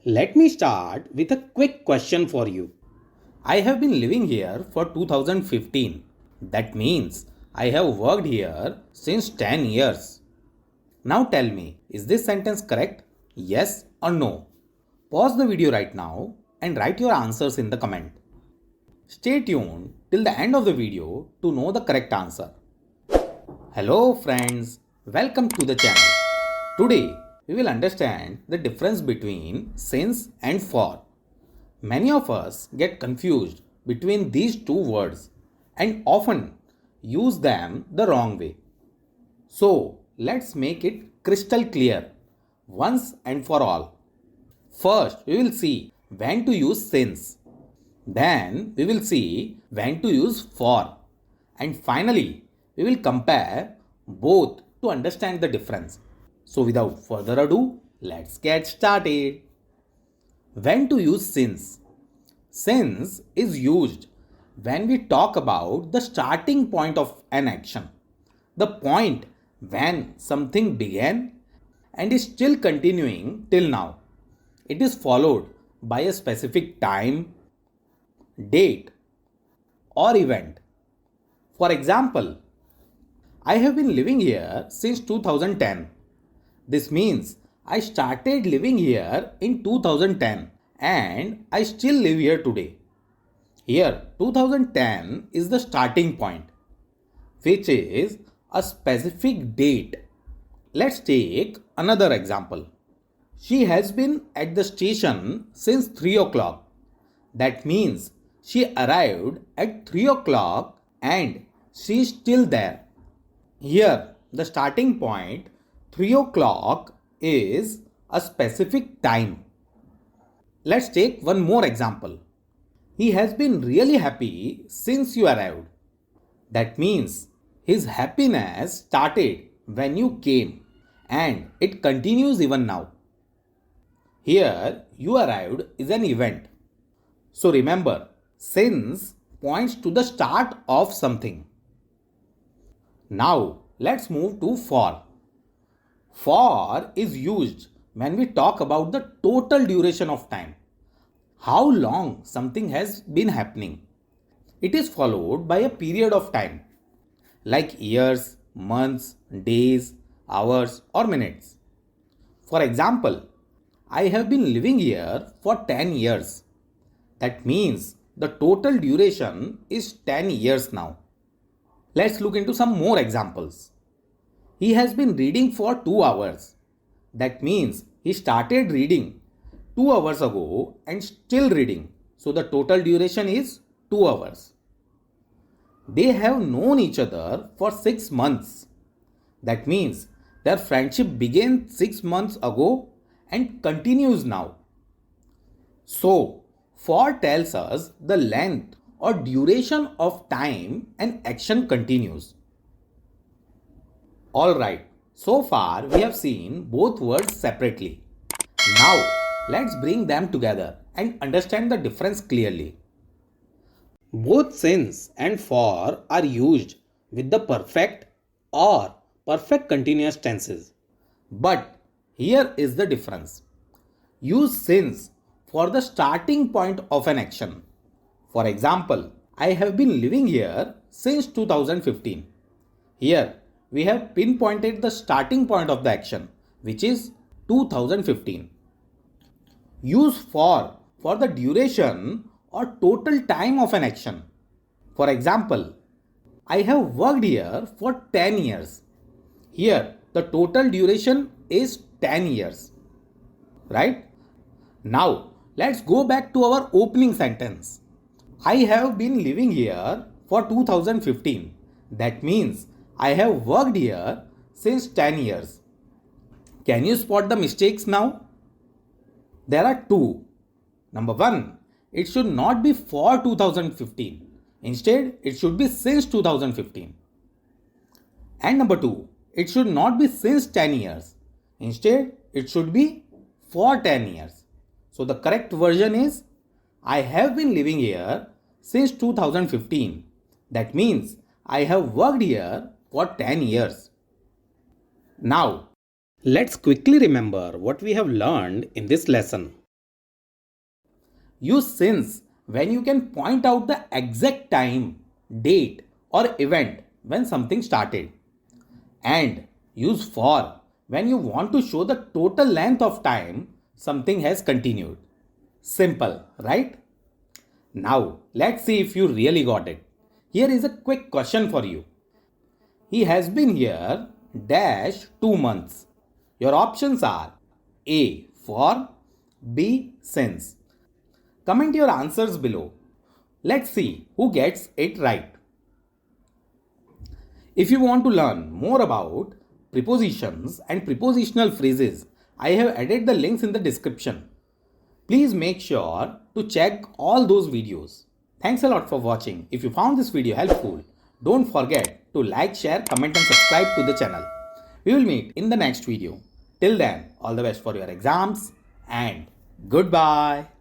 Let me start with a quick question for you. I have been living here for 2015. That means I have worked here since 10 years. Now tell me, is this sentence correct? Yes or no? Pause the video right now and write your answers in the comment. Stay tuned till the end of the video to know the correct answer. Hello friends, welcome to the channel. Today we will understand the difference between since and for. Many of us get confused between these two words and often use them the wrong way. So let's make it crystal clear once and for all. First we will see when to use since. Then we will see when to use for. And finally we will compare both to understand the difference. So without further ado, let's get started. When to use since? Since is used when we talk about the starting point of an action, the point when something began and is still continuing till now. It is followed by a specific time, date, or event. For example, I have been living here since 2010. This means I started living here in 2010 and I still live here today. Here 2010 is the starting point, which is a specific date. Let's take another example. She has been at the station since 3 o'clock. That means she arrived at 3 o'clock and she is still there. Here the starting point 3 o'clock is a specific time. Let's take one more example. He has been really happy since you arrived. That means his happiness started when you came and it continues even now. Here you arrived is an event. So remember, since points to the start of something. Now let's move to for. For is used when we talk about the total duration of time. How long something has been happening. It is followed by a period of time like years, months, days, hours or minutes. For example, I have been living here for 10 years. That means the total duration is 10 years now. Let's look into some more examples. He has been reading for 2 hours. That means he started reading 2 hours ago and still reading. So the total duration is 2 hours. They have known each other for 6 months. That means their friendship began 6 months ago and continues now. So for tells us the length or duration of time an action continues. Alright, so far we have seen both words separately. Now let's bring them together and understand the difference clearly. Both since and for are used with the perfect or perfect continuous tenses. But here is the difference. Use since for the starting point of an action. For example, I have been living here since 2015. Here we have pinpointed the starting point of the action, which is 2015. Use for the duration or total time of an action. For example, I have worked here for 10 years. Here the total duration is 10 years. Right? Now let's go back to our opening sentence. I have been living here for 2015. That means I have worked here since 10 years. Can you spot the mistakes now? There are two. Number one, it should not be for 2015. Instead, it should be since 2015. And number two, it should not be since 10 years. Instead, it should be for 10 years. So the correct version is I have been living here since 2015. That means I have worked here for 10 years. Now, let's quickly remember what we have learned in this lesson. Use since when you can point out the exact time, date, or event when something started. And use for when you want to show the total length of time something has continued. Simple, right? Now, let's see if you really got it. Here is a quick question for you. He has been here dash 2 months. Your options are A for, B since. Comment your answers below. Let's see who gets it right. If you want to learn more about prepositions and prepositional phrases, I have added the links in the description. Please make sure to check all those videos. Thanks a lot for watching. If you found this video helpful, don't forget to like, share, comment and subscribe to the channel. We will meet in the next video. Till then, all the best for your exams and goodbye.